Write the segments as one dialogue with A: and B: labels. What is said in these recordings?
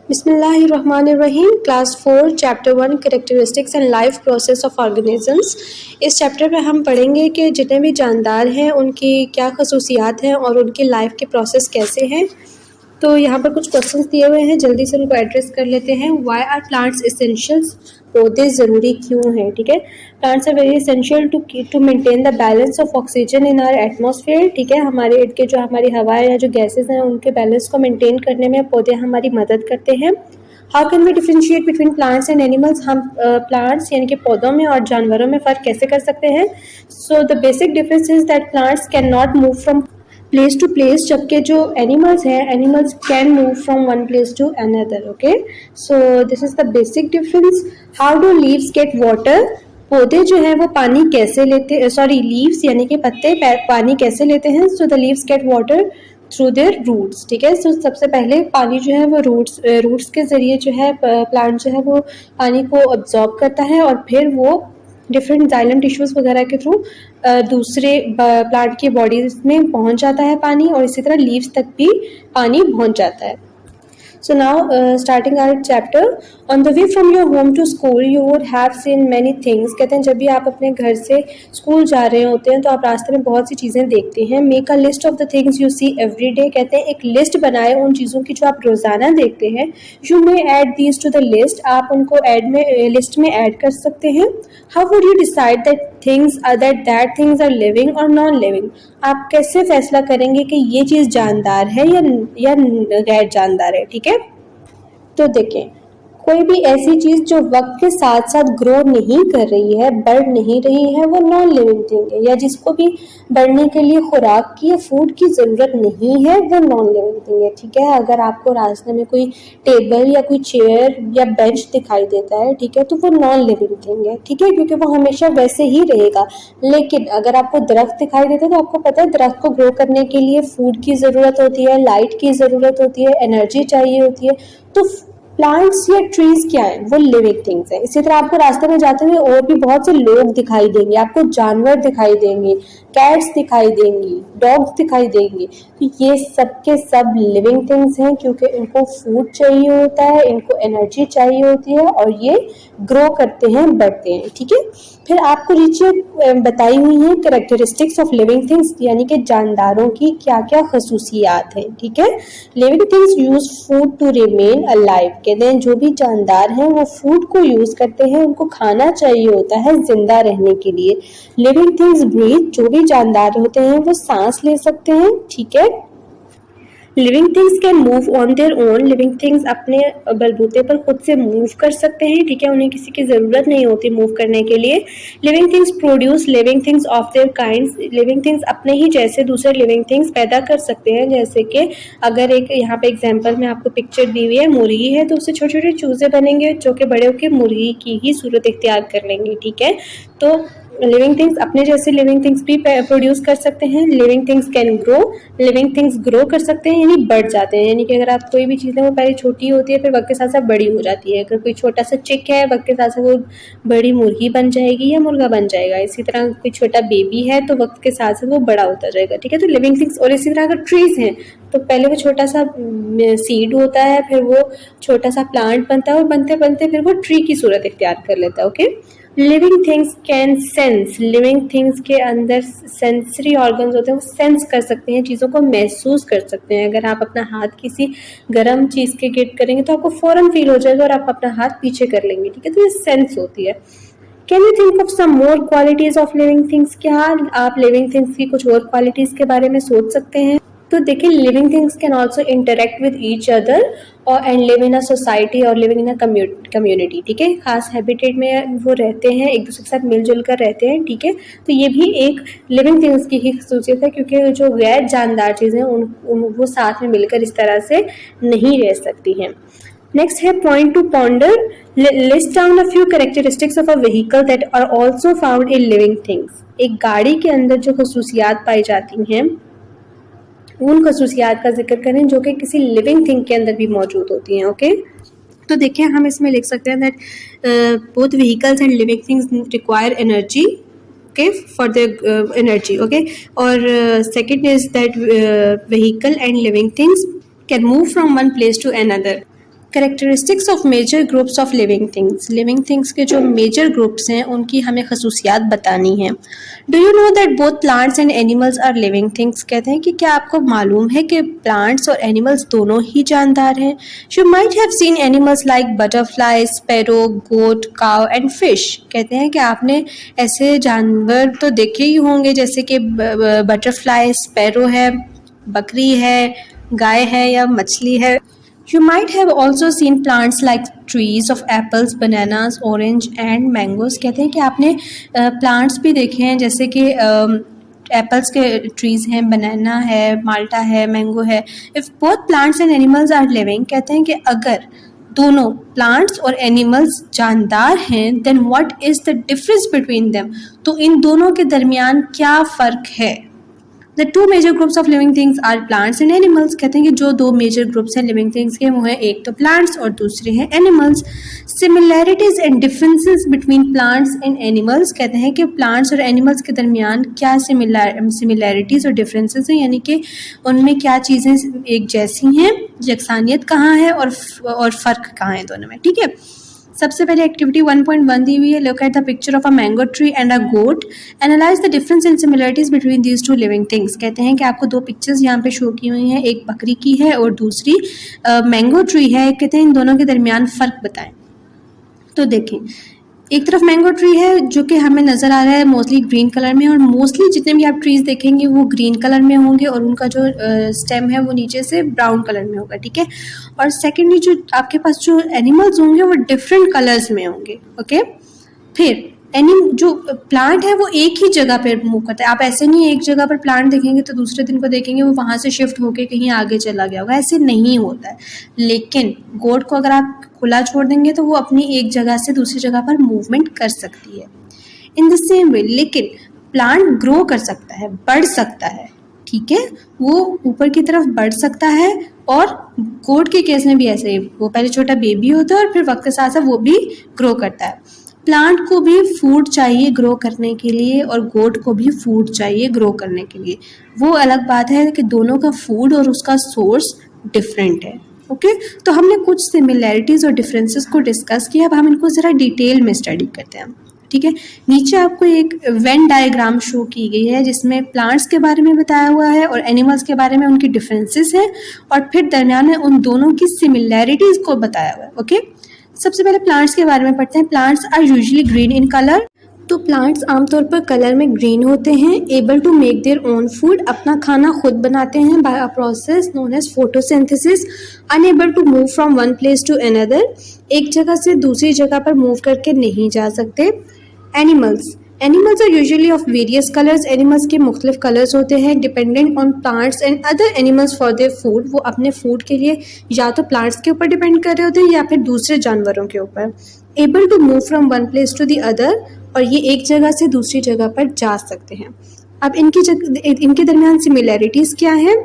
A: बिस्मिल्लाहिर्रहमानिर्रहीम। Class 4 chapter 1 characteristics and life process of organisms. इस chapter में हम पढ़ेंगे कि जितने भी जानदार हैं उनकी क्या खसूसियात हैं और उनकी लाइफ के प्रोसेस कैसे हैं। तो यहाँ पर कुछ क्वेश्चंस दिए हुए हैं, जल्दी से उनको एड्रेस कर लेते हैं। Why are plants essentials? पौधे ज़रूरी क्यों हैं? ठीक है, plants are very essential to maintain the balance of oxygen in our atmosphere. ठीक है, हमारे इर्द के जो हमारी हवा या जो गैसेज हैं उनके बैलेंस को मेंटेन करने में पौधे हमारी मदद करते हैं। How can we differentiate between plants and animals? हम प्लांट्स यानी कि पौधों में और जानवरों में फ़र्क कैसे कर सकते हैं? So the basic difference is that plants can not move from place to place, जबकि जो एनिमल्स हैं animals can move from one place to another. Okay, so this is the basic difference. How do leaves get water? पौधे जो है वो पानी कैसे लेते, लीव्स यानी कि पत्ते पानी कैसे लेते हैं? So the leaves get water through their roots. ठीक है, सो सबसे पहले पानी जो है वो रूट्स के जरिए जो है प्लांट जो है वो पानी को अब्जॉर्ब करता है और फिर वो डिफरेंट जाइलम टिश्यूज वगैरह के थ्रू दूसरे प्लांट की बॉडीज में पहुंच जाता है पानी, और इसी तरह लीव्स तक भी पानी पहुंच जाता है। So now starting our chapter, on the way from your home to school you would have seen many things। कहते हैं जब भी आप अपने घर से स्कूल जा रहे होते हैं तो आप रास्ते में बहुत सी चीज़ें देखते हैं। Make a list of the things you see every day. कहते हैं एक लिस्ट बनाए उन चीज़ों की जो आप रोज़ाना देखते हैं। You may add these to the list, आप उनको लिस्ट में ऐड कर सकते हैं। How would you decide that things are living और नॉन लिविंग? आप कैसे फैसला करेंगे कि ये चीज़ जानदार है या गैर जानदार है? ठीक है, तो देखें, कोई भी ऐसी चीज़ जो वक्त के साथ साथ ग्रो नहीं कर रही है, बढ़ नहीं रही है, वो नॉन लिविंग थिंग है। या जिसको भी बढ़ने के लिए खुराक की या फूड की ज़रूरत नहीं है, वो नॉन लिविंग थिंग है। ठीक है, अगर आपको रास्ते में कोई टेबल या कोई चेयर या बेंच दिखाई देता है, ठीक है, तो वो नॉन लिविंग थिंग है। ठीक है, क्योंकि वो हमेशा वैसे ही रहेगा। लेकिन अगर आपको दरख्त दिखाई देता है तो आपको पता है दरख्त को ग्रो करने के लिए फूड की ज़रूरत होती है, लाइट की ज़रूरत होती है, एनर्जी चाहिए होती है। तो प्लांट्स या ट्रीज क्या है? वो लिविंग थिंग्स हैं। इसी तरह आपको रास्ते में जाते हुए और भी बहुत से लोग दिखाई देंगे, आपको जानवर दिखाई देंगे, कैट्स दिखाई देंगी, डॉग्स दिखाई देंगी। तो ये सब के सब लिविंग थिंग्स हैं, क्योंकि इनको फूड चाहिए होता है, इनको एनर्जी चाहिए होती है और ये ग्रो करते हैं, बढ़ते हैं। ठीक है, फिर आपको नीचे बताई हुई है कैरेक्टरिस्टिक्स ऑफ लिविंग थिंग्स, यानी कि जानदारों की क्या क्या खसूसियात हैं। ठीक है, living things use food to remain alive. कहते हैं जो भी जानदार हैं वो फूड को यूज करते हैं, उनको खाना चाहिए होता है जिंदा रहने के लिए। लिविंग थिंग्स ब्रीथ, जो भी जानदार होते हैं वो सांस ले सकते हैं। ठीक है, living things can move on their own. Living things अपने बलबूते पर खुद से मूव कर सकते हैं। ठीक है, उन्हें किसी की ज़रूरत नहीं होती मूव करने के लिए। Living things produce living things of their kinds. Living things अपने ही जैसे दूसरे लिविंग थिंग्स पैदा कर सकते हैं। जैसे कि अगर एक यहाँ पे एग्जांपल में आपको पिक्चर दी हुई है, मुर्गी है, तो उससे छोटे छोटे चूजे बनेंगे जो कि बड़े होकर मुर्गी की ही सूरत इख्तियार कर लेंगे। ठीक है, तो लिविंग थिंग्स अपने जैसे लिविंग थिंग्स भी प्रोड्यूस कर सकते हैं। Living things can grow, living things grow कर सकते हैं यानी बढ़ जाते हैं। यानी कि अगर आप कोई भी चीज़ है वो पहले छोटी होती है, फिर वक्त के साथ साथ बड़ी हो जाती है। अगर कोई छोटा सा चिक है, वक्त के साथ साथ वो बड़ी मुर्गी बन जाएगी या मुर्गा बन जाएगा। इसी तरह कोई छोटा बेबी है तो वक्त के साथ साथ वो बड़ा होता जाएगा। ठीक है, तो लिविंग थिंग्स। और इसी तरह अगर ट्रीज हैं तो पहले वो छोटा सा सीड होता है, फिर वो छोटा सा प्लांट बनता है और बनते बनते फिर वो ट्री की सूरत इख्तियार कर लेता है। Okay, living things can sense. Living things के अंदर सेंसरी ऑर्गन्स होते हैं, वो सेंस कर सकते हैं, चीज़ों को महसूस कर सकते हैं। अगर आप अपना हाथ किसी गर्म चीज़ के गिर करेंगे तो आपको फ़ौरन फील हो जाएगा और आप अपना हाथ पीछे कर लेंगे। ठीक है, तो ये सेंस होती है। Can you think of some more qualities of living things? क्या आप लिविंग थिंग्स की कुछ और क्वालिटीज़ के बारे में सोच सकते हैं? तो देखिए, living things can also interact with each other और and live in a society और लिविंग इन अ कम्युनिटी। ठीक है, खास हैबिटेट में वो रहते हैं, एक दूसरे के साथ मिलजुल कर रहते हैं। ठीक है, तो ये भी एक लिविंग थिंग्स की ही खसूसियत है, क्योंकि जो गैर जानदार चीज़ें वो साथ में मिलकर इस तरह से नहीं रह सकती हैं। नेक्स्ट है point to ponder. List down a few characteristics of a vehicle that are also found in living things. एक गाड़ी के अंदर जो खसूसियात पाई जाती हैं उन खसूसियात का जिक्र करें जो कि किसी लिविंग थिंग के अंदर भी मौजूद होती हैं। ओके, तो देखिए हम इसमें लिख सकते हैं that both vehicles and living things require energy, okay, for the energy. Okay, और second is that vehicle and living things can move from one place to another. Characteristics of major groups of living things के जो major groups हैं उनकी हमें खसूसियात बतानी है। Do you know that both plants and animals are living things, कहते हैं कि क्या आपको मालूम है कि प्लांट्स और एनिमल्स दोनों ही जानदार हैं। You might have seen animals like butterfly, sparrow, goat, cow and fish, कहते हैं कि आपने ऐसे जानवर तो देखे ही होंगे जैसे कि बटरफ्लाई, स्पैरो है, बकरी है, गाय है या मछली है। You might have also seen plants like trees of apples, bananas, orange and mangoes, कहते हैं कि आपने plants भी देखे हैं जैसे कि एप्पल्स के ट्रीज़ हैं, बनाना है, माल्टा है, मैंगो है। If both plants and animals are living, कहते हैं कि अगर दोनों प्लांट्स और एनिमल्स जानदार हैं then what is the difference between them, तो इन दोनों के दरमियान क्या फ़र्क है। The two major groups of living things are plants and animals, कहते हैं कि जो दो मेजर ग्रुप्स हैं लिविंग थिंग्स के वो हैं एक तो प्लांट्स और दूसरे हैं animals. Similarities and differences between plants and animals, कहते हैं कि प्लांट्स और एनिमल्स के दरमियान क्या सिमिलैरिटीज़ और डिफरेंसेस हैं, यानी कि उनमें क्या चीज़ें एक जैसी हैं, यकसानियत कहाँ है और फ़र्क कहाँ है दोनों में। ठीक है, सबसे पहले एक्टिविटी 1.1 दी हुई है, look at the picture of a mango tree and a goat, analyse the difference and similarities between these two living things, कहते हैं कि आपको दो पिक्चर्स यहाँ पे शो की हुई हैं, एक बकरी की है और दूसरी मैंगो ट्री है, कहते हैं इन दोनों के दरमियान फ़र्क बताएं। तो देखें, एक तरफ मैंगो ट्री है जो कि हमें नज़र आ रहा है मोस्टली ग्रीन कलर में, और मोस्टली जितने भी आप ट्रीज़ देखेंगे वो ग्रीन कलर में होंगे और उनका जो स्टेम है वो नीचे से ब्राउन कलर में होगा। ठीक है, और सेकेंडली जो आपके पास जो एनिमल्स होंगे वो डिफरेंट कलर्स में होंगे। ओके, फिर जो प्लांट है वो एक ही जगह पर मूव करता है। आप ऐसे नहीं एक जगह पर प्लांट देखेंगे तो दूसरे दिन को देखेंगे वो वहाँ से शिफ्ट होके कहीं आगे चला गया होगा, ऐसे नहीं होता है। लेकिन गोट को अगर आप खुला छोड़ देंगे तो वो अपनी एक जगह से दूसरी जगह पर मूवमेंट कर सकती है। इन द सेम वे, लेकिन प्लांट ग्रो कर सकता है, बढ़ सकता है। ठीक है, वो ऊपर की तरफ बढ़ सकता है, और गोट के केस में भी ऐसे ही, वो पहले छोटा बेबी होता है और फिर वक्त के साथ साथ वो भी ग्रो करता है। प्लांट को भी फूड चाहिए ग्रो करने के लिए और गोट को भी फूड चाहिए ग्रो करने के लिए। वो अलग बात है कि दोनों का फूड और उसका सोर्स डिफरेंट है। ओके, तो हमने कुछ सिमिलैरिटीज़ और डिफरेंसेस को डिस्कस किया, अब हम इनको ज़रा डिटेल में स्टडी करते हैं। ठीक है, नीचे आपको एक वेन डायग्राम शो की गई है जिसमें प्लांट्स के बारे में बताया हुआ है और एनिमल्स के बारे में उनकी डिफरेंसेस हैं, और फिर दरमियान में उन दोनों की सिमिलैरिटीज़ को बताया हुआ है। ओके, सबसे पहले प्लांट्स के बारे में पढ़ते हैं। Plants are usually green in colour, तो प्लांट्स आमतौर पर कलर में ग्रीन होते हैं। Able to make their own food, अपना खाना खुद बनाते हैं by a process known as photosynthesis. Unable to move from one place to another, एक जगह से दूसरी जगह पर मूव करके नहीं जा सकते। Animals are usually of various colours, animals के मुख्तलिफ कलर्स होते हैं। Dependent on plants and other animals for their food, वो अपने फूड के लिए या तो प्लांट्स के ऊपर डिपेंड कर रहे होते हैं या फिर दूसरे जानवरों के ऊपर। Able to move from one place to the other, और ये एक जगह से दूसरी जगह पर जा सकते हैं। अब इनके दरमियान सिमिलैरिटीज़ क्या हैं,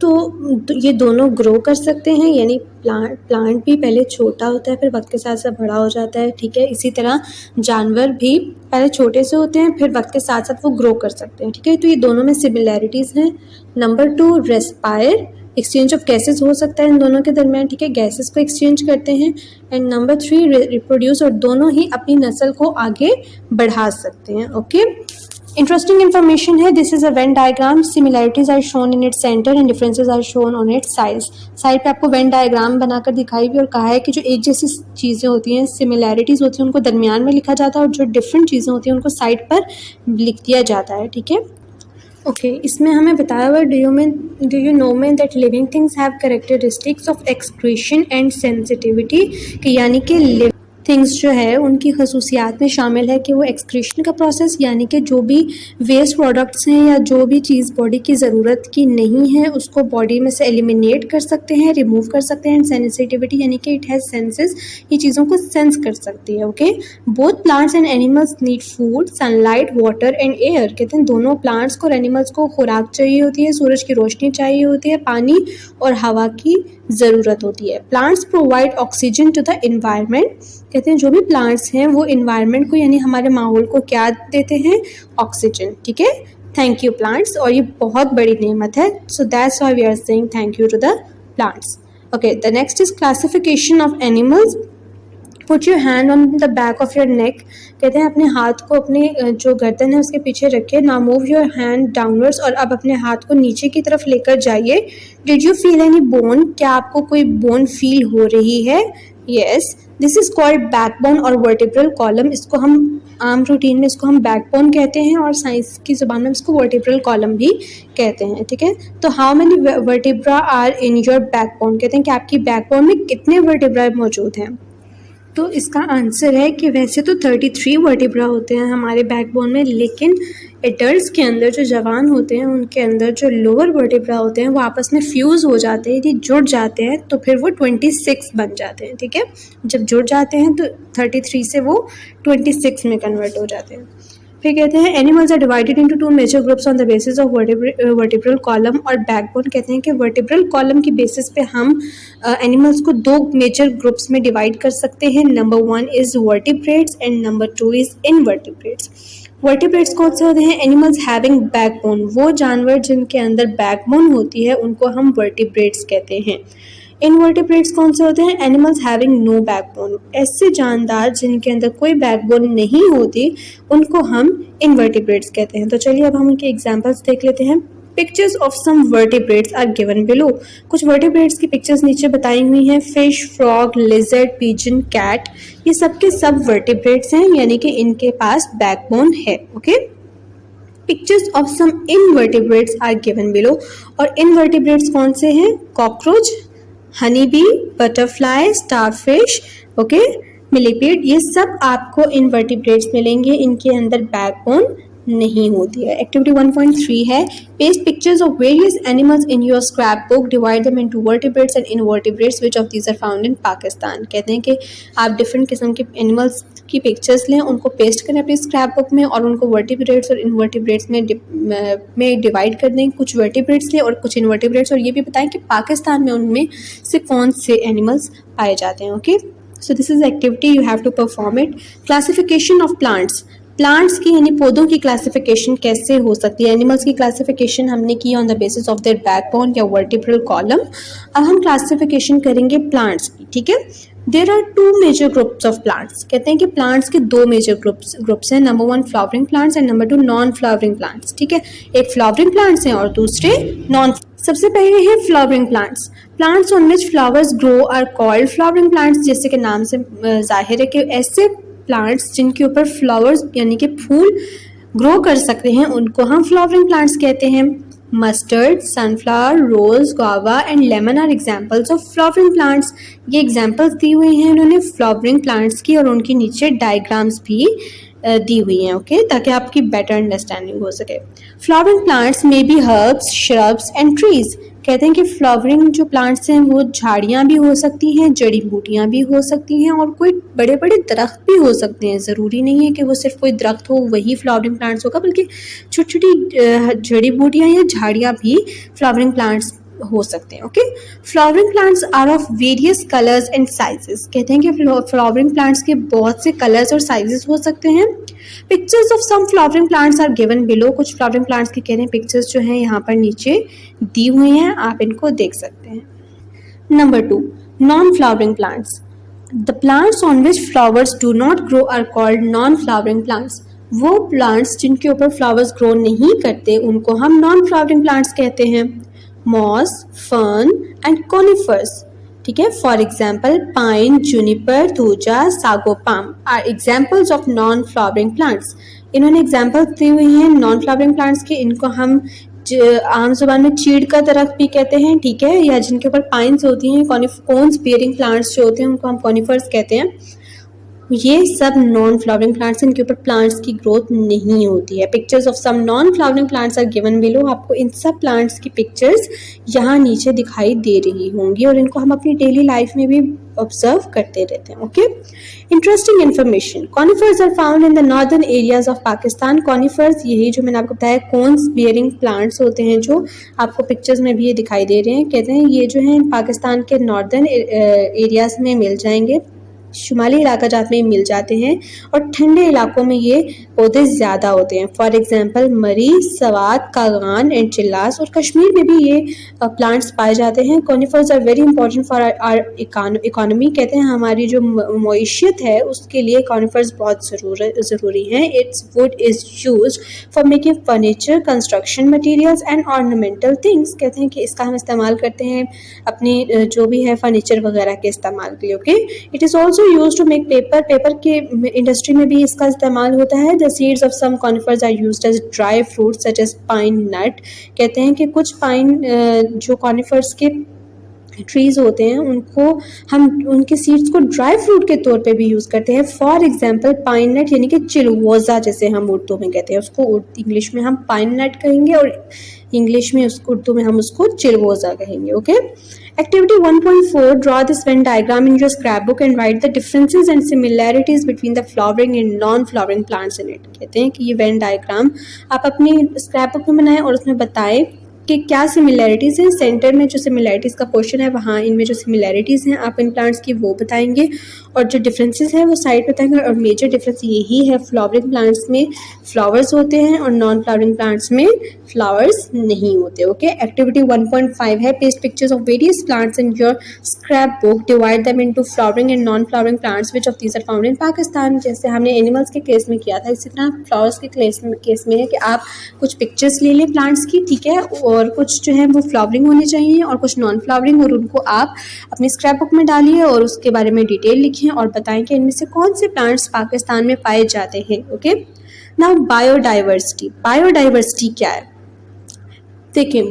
A: तो ये दोनों ग्रो कर सकते हैं, यानी प्लांट भी पहले छोटा होता है फिर वक्त के साथ साथ बड़ा हो जाता है। ठीक है, इसी तरह जानवर भी पहले छोटे से होते हैं फिर वक्त के साथ साथ वो ग्रो कर सकते हैं। ठीक है, तो ये दोनों में सिमिलैरिटीज़ हैं। Number 2, respire, exchange of gases हो सकता है इन दोनों के दरमियान। ठीक है, गैसेस को एक्सचेंज करते हैं। एंड नंबर 3, रिप्रोड्यूस, और दोनों ही अपनी नस्ल को आगे बढ़ा सकते हैं। ओके, इंटरेस्टिंग इन्फॉर्मेशन है। This is a Venn diagram, similarities are shown in its centre and differences are shown on its sides. Side पे आपको वेन डायग्राम बनाकर दिखाई भी और कहा है कि जो एक जैसी चीज़ें होती हैं, सिमिलैरिटीज़ होती हैं, उनको दरमियान में लिखा जाता है और जो डिफरेंट चीज़ें होती हैं उनको साइड पर लिख दिया जाता है। ठीक है, ओके, इसमें हमें बताया हुआ डू यू नो में that living things have characteristics of excretion and sensitivity, कि यानी कि थिंग्स जो है उनकी खसूसियात में शामिल है कि वो एक्सक्रीशन का प्रोसेस, यानी कि जो भी वेस्ट प्रोडक्ट्स हैं या जो भी चीज़ बॉडी की ज़रूरत की नहीं है उसको बॉडी में से एलिमिनेट कर सकते हैं, रिमूव कर सकते हैं। एंड सेंसिटिविटी, यानी कि इट हैज़ सेंसेस, ये चीज़ों को सेंस कर सकती है। Okay, both plants and animals need food, sunlight, water and air, कहते हैं दोनों प्लांट्स को और एनिमल्स को खुराक चाहिए होती है, सूरज की रोशनी चाहिए होती है, पानी और हवा की ज़रूरत होती है। Plants provide oxygen to the environment, कहते हैं जो भी प्लांट्स हैं वो इन्वायरमेंट को यानी हमारे माहौल को क्या देते हैं, ऑक्सीजन। ठीक है, थैंक यू प्लांट्स, और ये बहुत बड़ी नेमत है, so that's why we are saying thank you to the plants. Okay, the next is classification of animals. Put your hand on the back of your neck. कहते हैं अपने हाथ को अपने जो गर्दन है उसके पीछे रखिए। Now move your hand downwards, और अब अपने हाथ को नीचे की तरफ लेकर जाइए। Did you feel any bone? क्या आपको कोई बोन फील हो रही है? Yes, this is called backbone और वर्टिब्रल कॉलम। इसको हम आम रूटीन में इसको हम बैकबोन कहते हैं और साइंस की ज़ुबान में इसको वर्टिब्रल कॉलम भी कहते हैं। ठीक है, तो how many vertebra are in your backbone? कहते हैं कि आपकी बैकबोन में कितने वर्टिब्रा मौजूद हैं। तो इसका आंसर है कि वैसे तो 33 वर्टिब्रा होते हैं हमारे बैकबोन में, लेकिन एडल्ट्स के अंदर जो जवान होते हैं उनके अंदर जो लोअर वर्टिब्रा होते हैं वो आपस में फ्यूज़ हो जाते हैं, यदि जुड़ जाते हैं तो फिर वो 26 बन जाते हैं। ठीक है, जब जुड़ जाते हैं तो 33 से वो 26 में कन्वर्ट हो जाते हैं। फिर कहते हैं animals are divided into 2 major groups on the basis of vertebral column और बैकबोन। कहते हैं कि वर्टिब्रल कॉलम की बेसिस पे हम एनिमल्स को 2 मेजर ग्रुप्स में डिवाइड कर सकते हैं। Number 1 is vertebrates and number 2 is invertebrates. Vertebrates कौन से होते हैं? Animals having backbone. वो जानवर जिनके अंदर बैकबोन होती है उनको हम वर्टिब्रेट्स कहते हैं। इनवर्टिब्रेट्स कौन से होते हैं? Animals having no backbone. ऐसे जानदार जिनके अंदर कोई बैकबोन नहीं होती उनको हम इनवर्टिब्रेट्स कहते हैं। तो चलिए अब हम उनके एग्जांपल्स देख लेते हैं। Pictures of some vertebrates are given below. कुछ वर्टिब्रेट्स की पिक्चर्स नीचे बताई हुई हैं। Fish, frog, lizard, pigeon, cat, ये सब के सब वर्टिब्रेट्स हैं, यानी कि इनके पास बैकबोन है। Okay, pictures of some invertebrates are given below. और इनवर्टिब्रेट्स कौन से हैं? Cockroach, honey bee, butterfly, starfish, okay, millipede, ये सब आपको इनवर्टिब्रेट्स मिलेंगे, इनके अंदर बैकबोन नहीं होती है। एक्टिविटी 1.3 है paste pictures of various animals in your scrap book, divide them into vertebrates and invertebrates, which of these are found in Pakistan. कहते हैं कि आप डिफरेंट किस्म के एनिमल्स की पिक्चर्स लें, उनको पेस्ट करें अपनी स्क्रैप बुक में और उनको वर्टिब्रेट्स और इनवर्टिब्रेट्स में डिवाइड कर दें। कुछ वर्टिब्रेट्स लें और कुछ इनवर्टिब्रेट्स, और ये भी बताएं कि पाकिस्तान में उनमें से कौन से एनिमल्स पाए जाते हैं। Okay, so this is activity, you have to perform it. Classification of plants. Plants की यानी पौधों की क्लासिफिकेशन कैसे हो सकती है? एनिमल्स की क्लासिफिकेशन हमने की on the basis of their backbone या वर्टिब्रल कॉलम। अब हम क्लासिफिकेशन करेंगे प्लांट्स की। ठीक है, there are 2 major groups of plants. कहते हैं कि प्लांट्स के 2 मेजर ग्रुप्स हैं। Number 1 flowering plants and number 2 non flowering plants. ठीक है, एक फ्लावरिंग प्लांट्स हैं और दूसरे नॉन। सबसे पहले है flowering plants. Plants on which flowers grow are called flowering plants. जैसे कि नाम से जाहिर है कि ऐसे प्लांट्स जिनके ऊपर फ्लावर्स यानी कि फूल ग्रो कर सकते हैं उनको हम फ्लावरिंग प्लांट्स कहते हैं। Mustard, sunflower, rose, guava and lemon are examples of flowering plants. ये एग्जांपल्स दी हुई हैं उन्होंने फ्लावरिंग प्लांट्स की, और उनके नीचे डायग्राम्स भी दी हुई हैं। ओके, ताकि आपकी बेटर अंडरस्टैंडिंग हो सके। फ्लावरिंग प्लांट्स में be herbs, shrubs and trees. कहते हैं कि फ्लावरिंग जो प्लांट्स हैं वो झाड़ियाँ भी हो सकती हैं, जड़ी बूटियाँ भी हो सकती हैं, और कोई बड़े बड़े दरख्त भी हो सकते हैं। ज़रूरी नहीं है कि वो सिर्फ कोई दरख्त हो वही फ्लावरिंग प्लांट्स होगा, बल्कि छोटी छोटी जड़ी बूटियाँ या झाड़ियाँ भी फ्लावरिंग प्लांट्स हो सकते हैं। Okay, flowering plants are of various colours and sizes. कहते हैं कि फ्लावरिंग प्लांट्स के बहुत से कलर्स और साइजेस हो सकते हैं। Pictures of some flowering plants are given below. कुछ फ्लावरिंग प्लांट्स की कह रहे हैं पिक्चर्स जो हैं यहाँ पर नीचे दी हुई हैं, आप इनको देख सकते हैं। Number 2 non flowering plants. The plants on which flowers do not grow are called non flowering plants. वो प्लांट्स जिनके ऊपर फ्लावर्स ग्रो नहीं करते उनको हम नॉन फ्लावरिंग प्लांट्स कहते हैं। Moss, fern and conifers. ठीक है, for example pine, juniper, thuja, sago palm are examples of non flowering plants. इन्होंने एग्जाम्पल्स दी हुई हैं नॉन फ्लावरिंग प्लांट्स की। इनको हम आम जुबान में चीड़ का दरख्त भी कहते हैं। ठीक है, या जिनके ऊपर पाइन्स होती हैं, कोन्स बेयरिंग प्लांट्स जो होते हैं उनको हम कॉनिफर्स कहते हैं। ये सब नॉन फ्लावरिंग प्लांट्स, इनके ऊपर प्लांट्स की ग्रोथ नहीं होती है। Pictures of some non flowering plants are given below. आपको इन सब प्लांट्स की पिक्चर्स यहाँ नीचे दिखाई दे रही होंगी, और इनको हम अपनी डेली लाइफ में भी ऑब्जर्व करते रहते हैं। Okay, interesting information. Conifers are found in the northern areas of Pakistan. Conifers यही जो मैंने आपको बताया कोन्स बियरिंग प्लांट्स होते हैं, जो आपको पिक्चर्स में भी ये दिखाई दे रहे हैं। कहते हैं ये जो है पाकिस्तान के नॉर्दर्न एरियाज में मिल जाएंगे। शुमाली इलाका जात में मिल जाते हैं और ठंडे इलाकों में ये पौधे ज़्यादा होते हैं। फॉर एग्जांपल मरी, सवात, कागान एंड चिल्लास, और कश्मीर में भी ये प्लांट्स पाए जाते हैं। Conifers are very important for our economy. कहते हैं हमारी जो मईशत है उसके लिए कॉनिफर्स बहुत ज़रूरी हैं। It's would is used for making furniture, construction materials and ornamental things. कहते हैं कि इसका हम इस्तेमाल करते हैं अपनी जो भी है फर्नीचर वगैरह के इस्तेमाल के लिए। Okay, it is also use to make paper. Paper के इंडस्ट्री में भी इसका इस्तेमाल होता है। The seeds of some conifers are used as dry fruits such as pine nut. कहते हैं कि कुछ पाइन जो कॉनिफर्स के ट्रीज होते हैं उनको हम उनके सीड्स को ड्राई फ्रूट के तौर पे भी यूज़ करते हैं। फॉर एग्जांपल पाइन नट यानी कि चिलगोज़ा जैसे हम उर्दू में कहते हैं, उसको इंग्लिश में हम पाइन नट कहेंगे और इंग्लिश में उसको उर्दू में हम उसको चिलगोज़ा कहेंगे। Okay, Activity 1.4, draw this Venn diagram in your scrapbook and write the differences and similarities between the flowering and non-flowering plants in it। कहते हैं कि ये Venn diagram आप अपनी scrapbook में बनाएं और उसमें बताएं कि क्या सिमिलैरिटीज़ हैं। सेंटर में जो सिमिलैरिटीज़ का पोर्शन है वहाँ इनमें जो सिमिलैरिटीज़ हैं आप इन प्लांट्स की वो बताएंगे और जो डिफरेंसेस हैं वो साइड बताएंगे। और मेजर डिफरेंस यही है, फ्लावरिंग प्लांट्स में फ्लावर्स होते हैं और नॉन फ्लावरिंग प्लांट्स में फ्लावर्स नहीं होते। ओके, एक्टिविटी 1.5 है, paste pictures of various plants in your scrap book, divide them into flowering and non flowering plants which of these are found in Pakistan. जैसे हमने एनिमल्स के केस में किया था, इसी तरह फ्लावर्स के केस में है कि आप कुछ पिक्चर्स ले लें प्लांट्स की, ठीक है, और कुछ जो है वो फ्लावरिंग होनी चाहिए और कुछ नॉन फ्लावरिंग, और उनको आप अपनी स्क्रैप बुक में डालिए और उसके बारे में डिटेल लिखें और बताएं कि इनमें से कौन से प्लांट्स पाकिस्तान में पाए जाते हैं। Okay, now biodiversity. बायोडाइवर्सिटी क्या है? देखिए,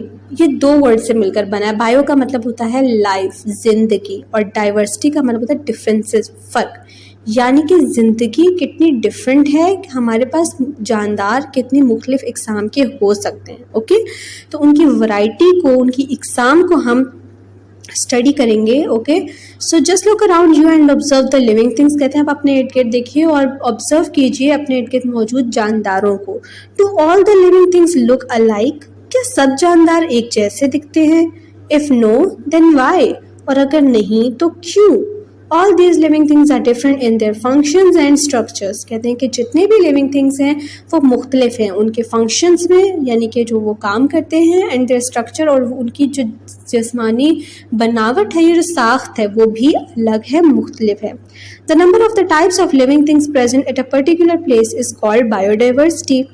A: ये दो वर्ड से मिलकर बना है। बायो का मतलब होता है लाइफ, जिंदगी, और डाइवर्सिटी का मतलब होता है डिफरेंसेस, फर्क। यानी कि ज़िंदगी कितनी डिफरेंट है, हमारे पास जानदार कितनी मुख्तलिफ इकसाम के हो सकते हैं। ओके, तो उनकी वैरायटी को, उनकी इकसाम को हम स्टडी करेंगे। Okay, so just look around you and observe the living things. कहते हैं आप अपने इर्द गिर्द देखिए और ऑब्जर्व कीजिए अपने इर्द गिर्द मौजूद जानदारों को। Do all the living things look alike? क्या सब जानदार एक जैसे दिखते हैं? If no then why? और अगर नहीं तो क्यों? All these living things are different in their functions and structures। कहते हैं कि जितने भी living things हैं वो मुख्तलिफ हैं उनके functions में, यानी कि जो वो काम करते हैं, and their structure, और उनकी जो जिस्मानी बनावट है, ये जो साख्त है वो भी अलग है, मुख्तलिफ है। The number of the types of living things present at a particular place is called biodiversity।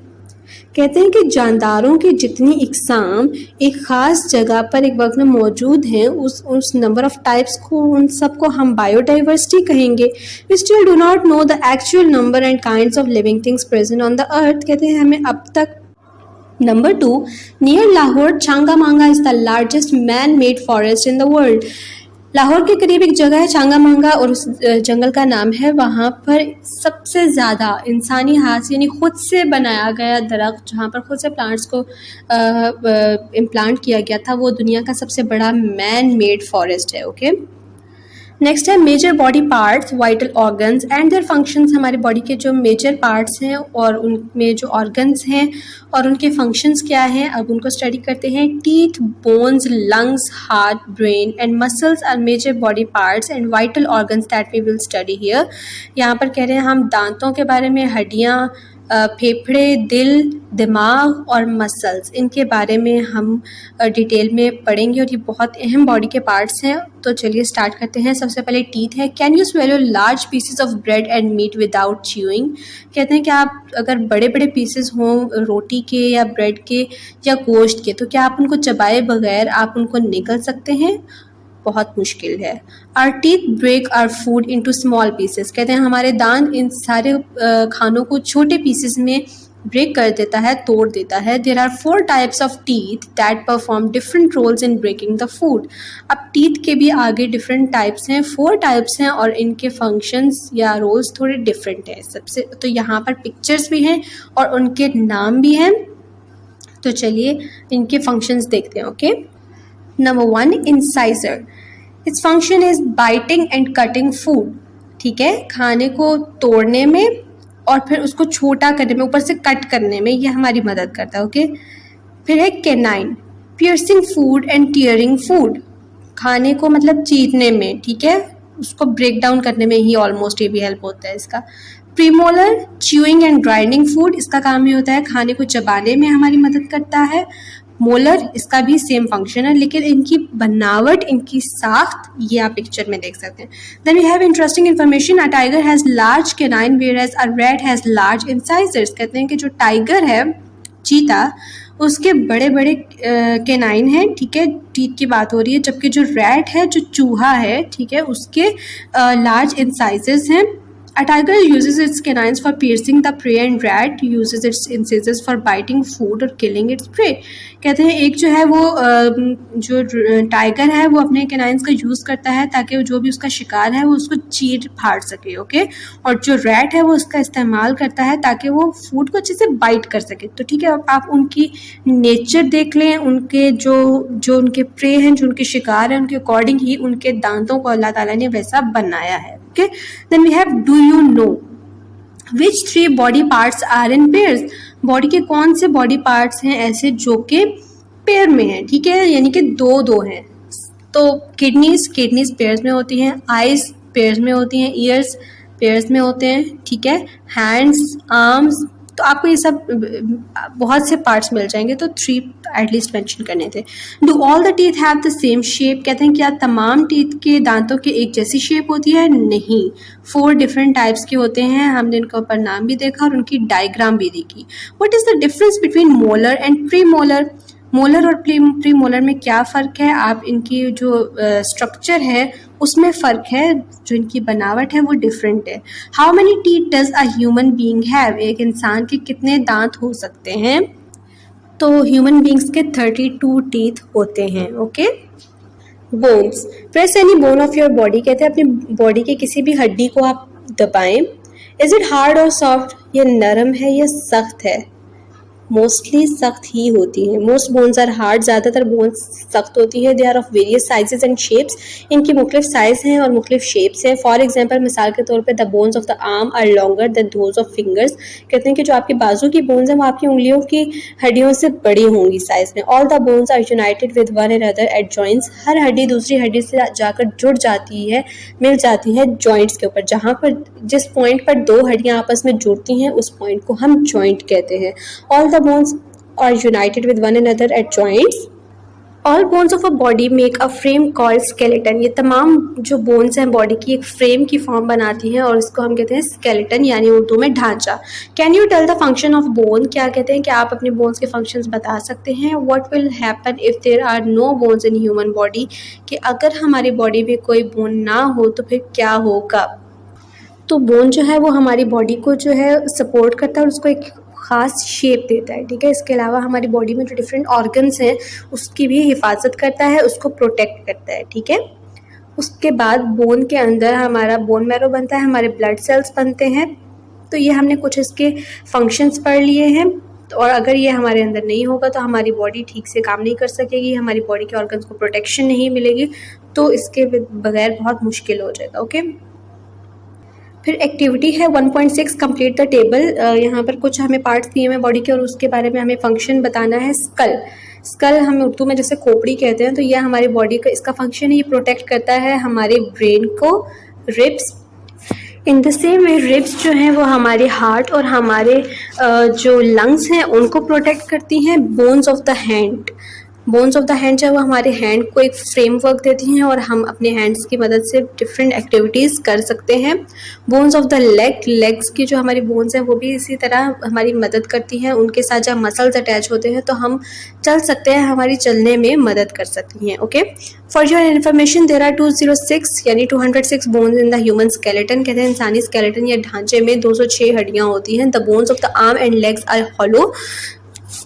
A: कहते हैं कि जानदारों की जितनी इकसाम एक ख़ास जगह पर एक वक्त में मौजूद हैं, उस नंबर ऑफ टाइप्स को, उन सब को हम बायोडाइवर्सिटी कहेंगे। We still do not know the actual number and kinds of living things present on the earth. कहते हैं हमें अब तक। Number 2, near Lahore Changa Manga is the largest man made forest in the world. Lahore के करीब एक जगह है छांगामांगा और उस जंगल का नाम है, वहाँ पर सबसे ज़्यादा इंसानी हाथ से यानी खुद से बनाया गया दरख्त, जहाँ पर खुद से प्लांट्स को इम्प्लांट किया गया था, वो दुनिया का सबसे बड़ा मैन मेड फॉरेस्ट है। ओके, नेक्स्ट है major body parts, vital organs and their functions. हमारे बॉडी के जो मेजर पार्ट्स हैं और उनमें जो ऑर्गन्स हैं और उनके फंक्शंस क्या हैं, अब उनको स्टडी करते हैं। Teeth, bones, lungs, heart, brain and muscles are major body parts and vital organs that we will study here. यहाँ पर कह रहे हैं हम दांतों के बारे में, हड्डियाँ, फेफड़े, दिल, दिमाग और मसल्स, इनके बारे में हम डिटेल में पढ़ेंगे और ये बहुत अहम बॉडी के पार्ट्स हैं। तो चलिए स्टार्ट करते हैं। सबसे पहले टीथ है। Can you swallow large pieces of bread and meat without chewing? कहते हैं कि आप अगर बड़े बड़े पीसेस हों रोटी के या ब्रेड के या गोश्त के, तो क्या आप उनको चबाए बगैर आप उनको निगल सकते हैं? बहुत मुश्किल है। Our teeth break our food into small pieces. कहते हैं हमारे दांत इन सारे खानों को छोटे पीसेस में ब्रेक कर देता है, तोड़ देता है। There are 4 types of teeth that perform different roles in breaking the food. अब टीथ के भी आगे डिफरेंट टाइप्स हैं, 4 टाइप्स हैं और इनके फंक्शंस या रोल्स थोड़े डिफरेंट हैं। सबसे तो यहाँ पर पिक्चर्स भी हैं और उनके नाम भी हैं, तो चलिए इनके फंक्शंस देखते हैं। Okay, number 1, incisor. Its function is biting and cutting food. ठीक है, खाने को तोड़ने में और फिर उसको छोटा करने में, ऊपर से कट करने में ये हमारी मदद करता है। ओके, फिर है canine, piercing food and tearing food. खाने को मतलब चीरने में, ठीक है, उसको ब्रेक डाउन करने में ही ऑलमोस्ट ये भी हेल्प होता है इसका। Premolar chewing and grinding food, इसका काम ये होता है खाने को चबाने में हमारी मदद करता है। मोलर, इसका भी सेम फंक्शन है, लेकिन इनकी बनावट, इनकी साख्त ये आप पिक्चर में देख सकते हैं। Then we have interesting information, a tiger has large canine whereas a rat has large incisors. कहते हैं कि जो टाइगर है, चीता, उसके बड़े बड़े कैनाइन हैं, ठीक है, टीथ की बात हो रही है, जबकि जो रैट है, जो चूहा है, ठीक है, उसके लार्ज इंसाइजेस हैं। A tiger uses its canines for piercing the prey and rat uses its incisors for biting food or killing its prey। कहते हैं एक जो है वो जो टाइगर है वो अपने कैनाइन्स का यूज़ करता है ताकि जो भी उसका शिकार है वो उसको चीर फाड़ सके, ओके। और जो रैट है वो उसका इस्तेमाल करता है ताकि वो फूड को अच्छे से बाइट कर सके। तो ठीक है, अब आप उनकी नेचर देख लें, उनके जो उनके प्रे हैं, जो उनके शिकार हैं, उनके अकॉर्डिंग ही उनके दांतों को अल्लाह ताला ने वैसा बनाया है, okay. Then we have do you know which 3 body parts are in pairs. Body के कौन से बॉडी पार्ट्स हैं ऐसे जो कि पेयर में हैं, ठीक है, यानी कि दो दो हैं। तो किडनीज पेयर्स में होती हैं, आइज पेयर्स में होती हैं, ईयर्स पेयर्स में होते हैं, ठीक है, हैंड्स, आर्म्स, तो आपको ये सब बहुत से पार्ट्स मिल जाएंगे, तो 3 एटलीस्ट मेंशन करने थे। Do all the teeth have the same shape, कहते हैं क्या तमाम टीथ के दांतों की एक जैसी शेप होती है? नहीं, 4 डिफरेंट टाइप्स के होते हैं। हमने इनका ऊपर नाम भी देखा और उनकी डायग्राम भी देखी। What is the difference between molar and premolar? Molar और प्रीमोलर में क्या फ़र्क है? आप इनकी जो स्ट्रक्चर है उसमें फ़र्क है, जो इनकी बनावट है वो डिफरेंट है। How many teeth does a human being have? एक इंसान के कितने दांत हो सकते हैं? तो ह्यूमन बीइंग्स के 32 टीथ होते हैं, okay. Bones, press any bone of your body, कहते हैं अपनी बॉडी के किसी भी हड्डी को आप दबाएं। इज इट हार्ड और सॉफ्ट? ये नरम है या सख्त है? मोस्टली सख्त ही होती हैं। मोस्ट बोन्स आर हार्ड, ज़्यादातर बोन्स सख्त होती है। They are of various sizes and shapes, इनकी मुख्तलिफ साइज़ हैं और मुख्तलिफ शेप्स हैं। फॉर एग्जांपल, मिसाल के तौर पे the bones of the arm are longer than those of fingers. कहते हैं कि जो आपकी बाजू की बोन्स हैं वो आपकी उंगलियों की हड्डियों से बड़ी होंगी साइज़ में। All the bones are united with one another at joints, हर हड्डी दूसरी हड्डी से जाकर जुड़ जाती है, मिल जाती है जॉइंट्स के ऊपर। जहाँ पर जिस पॉइंट पर 2 हड्डियाँ आपस में जुड़ती हैं उस पॉइंट को हम जॉइंट कहते हैं। All the bones are united with one another at joints. All bones of a body make a frame called skeleton. ये तमाम जो बोन्स हैं बॉडी की एक फ्रेम की फॉर्म बनाती हैं और इसको हम कहते हैं स्केलेटन, यानी उर्दू में ढांचा। Can you tell the function of bone? क्या कहते हैं कि आप अपने बोन्स के फंक्शंस बता सकते हैं? What will happen if there are no bones in human body, कि अगर हमारी बॉडी में कोई बोन ना हो तो फिर क्या होगा? तो बोन जो है वो हमारी बॉडी को जो है सपोर्ट करता है और उसको एक ख़ास शेप देता है, ठीक है। इसके अलावा हमारी बॉडी में जो डिफरेंट ऑर्गन्स हैं उसकी भी हिफाजत करता है, उसको प्रोटेक्ट करता है, ठीक है। उसके बाद बोन के अंदर हमारा बोन मैरो बनता है, हमारे ब्लड सेल्स बनते हैं। तो ये हमने कुछ इसके फंक्शंस पढ़ लिए हैं, और अगर ये हमारे अंदर नहीं होगा तो हमारी बॉडी ठीक से काम नहीं कर सकेगी, हमारी बॉडी के ऑर्गन्स को प्रोटेक्शन नहीं मिलेगी, तो इसके बगैर बहुत मुश्किल हो जाएगा, ओके। फिर एक्टिविटी है 1.6 कंप्लीट द टेबल। यहाँ पर कुछ हमें पार्ट्स दिए हुए बॉडी के और उसके बारे में हमें फंक्शन बताना है। स्कल हम उर्दू में जैसे खोपड़ी कहते हैं, तो यह हमारी बॉडी का इसका फंक्शन है, ये प्रोटेक्ट करता है हमारे ब्रेन को। Ribs, in the same way ribs जो हैं वो हमारे हार्ट और हमारे जो लंग्स हैं उनको प्रोटेक्ट करती हैं। Bones of the hand, bones of the hand जो है वो हमारे हैंड को एक फ्रेमवर्क देती हैं और हम अपने हैंड्स की मदद से डिफरेंट एक्टिविटीज़ कर सकते हैं। बोन्स ऑफ द लेग्स की जो हमारी बोन्स हैं वो भी इसी तरह हमारी मदद करती हैं, उनके साथ जब मसल्स अटैच होते हैं तो हम चल सकते हैं, हमारी चलने में मदद कर सकती हैं, okay. For your information, there are 206 यानी 206 bones in the human skeleton. कहते हैं इंसानी स्केलेटन या ढांचे में 206 हड्डियाँ होती हैं। The bones of the arm and legs are hollow,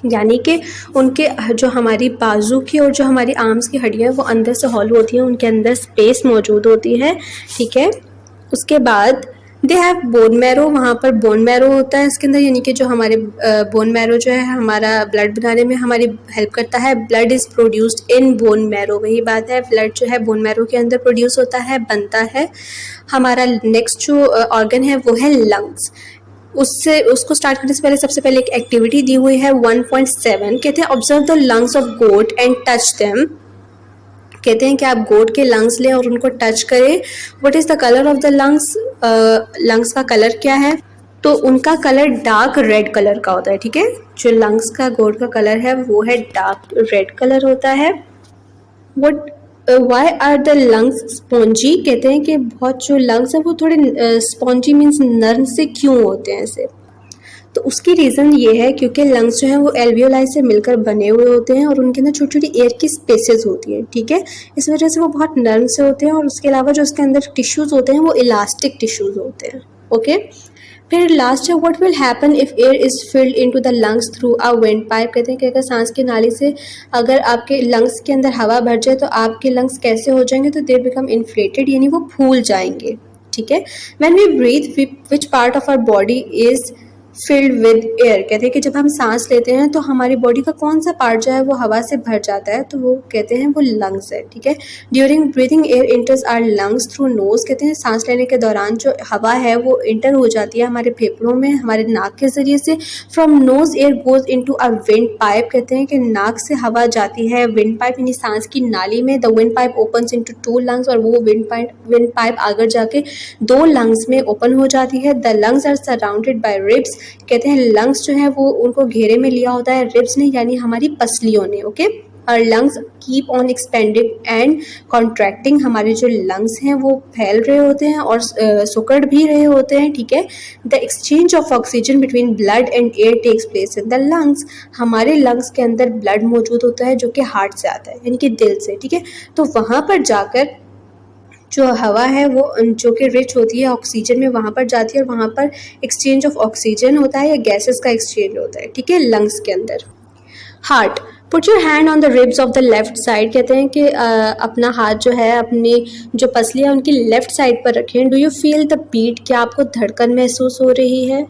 A: यानी कि उनके जो हमारी बाजू की और जो हमारी आर्म्स की हड्डियाँ वो अंदर से हॉलो होती हैं, उनके अंदर स्पेस मौजूद होती है, ठीक है। उसके बाद दे हैव बोन मैरो, वहाँ पर बोन मैरो होता है इसके अंदर, यानी कि जो हमारे बोन मैरो जो है हमारा ब्लड बनाने में हमारी हेल्प करता है। Blood is produced in bone marrow, वही बात है, ब्लड जो है बोन मैरो के अंदर प्रोड्यूस होता है, बनता है। हमारा नेक्स्ट जो ऑर्गन है वो है लंग्स। उसको स्टार्ट करने से पहले सबसे पहले एक एक्टिविटी दी हुई है 1.7, कहते हैं observe the lungs of goat and touch them. कहते हैं कि आप गोट के लंग्स लें और उनको टच करें। What is the colour of the lungs? Lungs का कलर क्या है? तो उनका कलर डार्क रेड कलर का होता है, ठीक है। जो लंग्स का गोट का कलर है वो है डार्क रेड कलर होता है। What why are the lungs spongy? कहते हैं कि बहुत जो लंग्स हैं वो थोड़े स्पॉन्जी मीन्स नर्म से क्यों होते हैं ऐसे? तो उसकी रीज़न ये है क्योंकि लंग्स जो हैं वो एल्वियोलाई से मिलकर बने हुए होते हैं और उनके अंदर छोटी छोटी एयर की स्पेसेस होती हैं, ठीक है। इस वजह से वो बहुत नर्म से होते हैं और उसके अलावा जो उसके अंदर टिश्यूज़ होते हैं वो इलास्टिक टिश्यूज़ होते हैं, ओके। फिर लास्ट है what will happen if air is filled into the lungs through a went pipe? कहते हैं कि अगर सांस की नाली से अगर आपके लंग्स के अंदर हवा भर जाए तो आपके लंग्स कैसे हो जाएंगे? तो दे बिकम इन्फ्लेटेड, यानी वो फूल जाएंगे, ठीक है। When we breathe which part of our body is filled with air? कहते हैं कि जब हम सांस लेते हैं तो हमारी बॉडी का कौन सा पार्ट जो है वो हवा से भर जाता है? तो वो कहते हैं वो लंग्स है, ठीक है। During breathing air enters our lungs through nose? कहते हैं सांस लेने के दौरान जो हवा है वो इंटर हो जाती है हमारे फेफड़ों में हमारे नाक के जरिए से। From knows air goes into a wind pipe? कहते हैं कि नाक से हवा जाती है विंड पाइप यानी सांस की नाली में। The wind pipe opens into 2 lungs, और वो विंड पाइप आगे जाके 2 लंग्स में ओपन हो जाती है। The lungs are surrounded by ribs? कहते हैं लंग्स जो है वो उनको घेरे में लिया होता है रिब्स ने, यानी हमारी पसलियों ने, ओके। और lungs keep on expanding and contracting? हमारे जो लंग्स हैं वो फैल रहे होते हैं और सुकड़ भी रहे होते हैं, ठीक है। The exchange of oxygen between blood and air takes place in the lungs? हमारे लंग्स के अंदर ब्लड मौजूद होता है जो कि हार्ट से आता है यानी कि दिल से, ठीक है। तो वहाँ पर जाकर जो हवा है वो जो कि रिच होती है ऑक्सीजन में वहाँ पर जाती है और वहाँ पर एक्सचेंज ऑफ ऑक्सीजन होता है या गैसेस का एक्सचेंज होता है, ठीक है, लंग्स के अंदर। Heart, put your hand on the ribs of the left side? कहते हैं कि अपना हाथ जो है अपनी जो पसलियाँ उनकी लेफ्ट साइड पर रखें। Do you feel the beat? क्या आपको धड़कन महसूस हो रही है?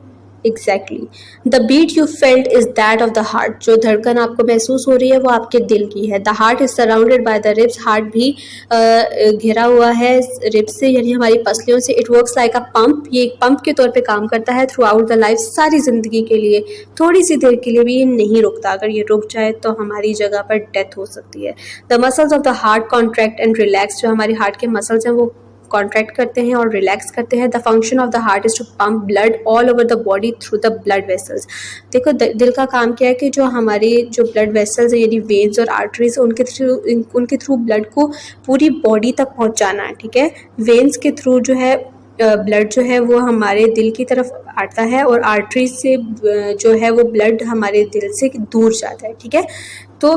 A: Exactly, the beat you felt is that of the heart? जो धड़कन आपको महसूस हो रही है वो आपके दिल की है। The heart is surrounded by the ribs? Heart भी घिरा हुआ है रिब्स से यानी हमारी पसलियों से। It works like a pump? ये एक पंप के तौर पे काम करता है थ्रू आउट द लाइफ, सारी ज़िंदगी के लिए। थोड़ी सी देर के लिए भी ये नहीं रुकता, अगर ये रुक जाए तो हमारी जगह पर डेथ हो सकती है। The muscles of the heart contract and relax? जो हमारी हार्ट के मसल्स हैं वो कॉन्ट्रैक्ट करते हैं और रिलैक्स करते हैं। The function of the heart is to pump blood all over the body through the blood vessels? देखो दिल का काम क्या है कि जो हमारी जो ब्लड वेसल्स है यानी वेन्स और आर्टरीज उनके थ्रू ब्लड को पूरी बॉडी तक पहुंचाना है, ठीक है। वेन्स के थ्रू जो है ब्लड जो है वो हमारे दिल की तरफ आता है और आर्टरीज से जो है वो ब्लड हमारे दिल से दूर जाता है, ठीक है। तो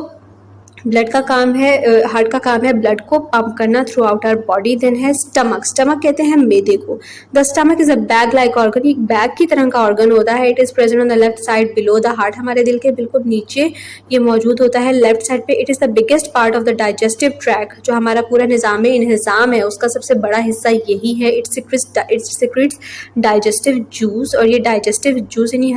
A: ब्लड का काम है, हार्ट का काम है ब्लड को पंप करना throughout our body. Then है स्टमक? स्टमक कहते हैं मैदे को। The stomach is a bag like organ? एक बैग की तरह का ऑर्गन होता है। It is present on the left side below the heart? हमारे दिल के बिल्कुल नीचे ये मौजूद होता है लेफ्ट साइड पे। It is the biggest part of the digestive tract? जो हमारा पूरा निज़ाम इंहिज़ाम है उसका सबसे बड़ा हिस्सा यही है। इट सिक्रेट्स डाइजेस्टिव जूस, और ये डाइजेस्टिव जूस यानी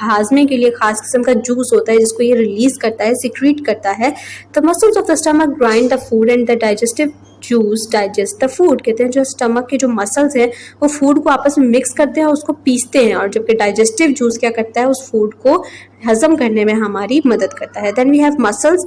A: हाजमे के लिए खास किस्म का जूस होता है जिसको ये रिलीज करता है, सिक्रीट करता है। The muscles of the stomach grind the food and the digestive juice digest the food? कहते हैं जो स्टमक के जो मसल्स हैं वो फूड को आपस में मिक्स करते हैं और उसको पीसते हैं, और जबकि डाइजेस्टिव जूस क्या करता है उस फूड को हजम करने में हमारी मदद करता है। Then we have muscles?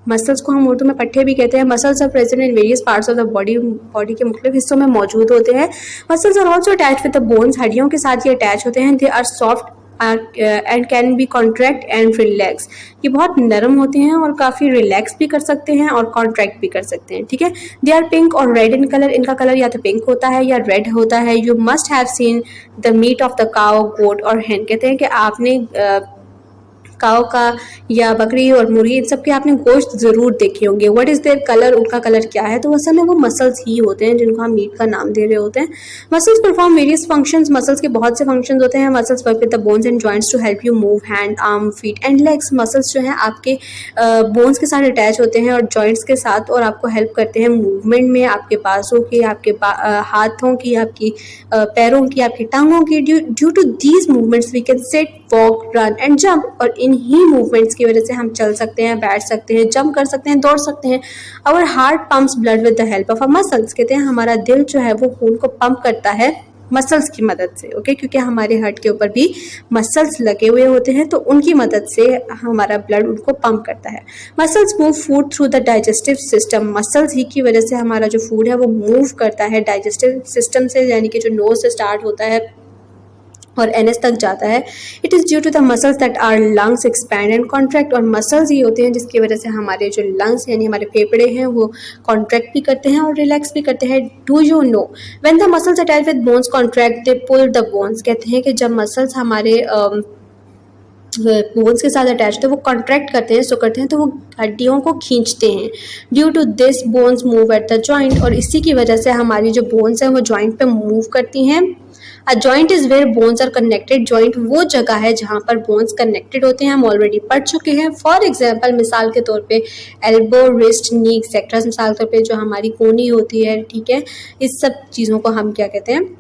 A: Muscles को हम उर्दू में पट्टे भी कहते हैं। Muscles are present in various parts of the body? Body के मुख्तलिफ हिस्सों में मौजूद होते हैं। Muscles are also attach with the bones? हड्डियों के साथ ये अटैच होते हैं। They are soft and can be contract and relax? ये बहुत नरम होते हैं और काफ़ी रिलैक्स भी कर सकते हैं और कॉन्ट्रैक्ट भी कर सकते हैं, ठीक है। दे आर पिंक और रेड इन कलर? इनका कलर या तो पिंक होता है या रेड होता है। You must have seen the meat of the cow, goat और hen? कहते हैं कि आपने काऊ का या बकरी और मुर्गी इन सब के आपने गोश्त ज़रूर देखे होंगे। What is their colour? उनका कलर क्या है? तो असल में वो मसल्स ही होते हैं जिनको हम मीट का नाम दे रहे होते हैं। Muscles perform various functions? Muscles के बहुत से फंक्शंस होते हैं। Muscles work with the bones and joints to help you move hand, arm, feet and legs? Muscles जो हैं आपके बोन्स के साथ अटैच होते हैं और जॉइंट्स के साथ, और आपको हेल्प करते हैं मूवमेंट में, आपके पासों की, आपके हाथों की, आपकी पैरों की, आपकी टांगों की। Due to these movements we can sit, walk, run and jump? और इन्हीं मूवमेंट्स की वजह से हम चल सकते हैं, बैठ सकते हैं, जंप कर सकते हैं, दौड़ सकते हैं। Our heart pumps blood with the help of a muscles? कहते हैं हमारा दिल जो है वो खून को पंप करता है मसल्स की मदद से, ओके, क्योंकि हमारे हार्ट के ऊपर भी मसल्स लगे हुए होते हैं, तो उनकी मदद से हमारा ब्लड उनको पंप करता है। Muscles move food through the digestive system, muscles ही की वजह से हमारा जो फूड है वो मूव करता है डाइजेस्टिव सिस्टम से, यानी कि जो नोज से स्टार्ट होता है और एनएस तक जाता है। It is due to the muscles that our lungs expand and contract, और मसल्स ही होते हैं जिसकी वजह से हमारे जो लंग्स यानी हमारे फेफड़े हैं वो कॉन्ट्रैक्ट भी करते हैं और रिलैक्स भी करते हैं। Do you know when the muscles attach with bones contract they pull the bones, कहते हैं कि जब मसल्स हमारे बोन्स के साथ अटैच तो वो कॉन्ट्रैक्ट करते हैं, सो करते हैं तो वो हड्डियों को खींचते हैं। Due to this bones move at the joint, और इसी की वजह से हमारी जो बोन्स हैं वो जॉइंट पे मूव करती हैं। A joint is where bones are connected, joint वो जगह है जहाँ पर बोन्स कनेक्टेड होते हैं, हम ऑलरेडी पढ़ चुके हैं। फॉर एग्जाम्पल, मिसाल के तौर पे एल्बो, रिस्ट, नी एक्सेट्रा, मिसाल के तौर पे जो हमारी कोनी होती है, ठीक है, इस सब चीज़ों को हम क्या कहते हैं,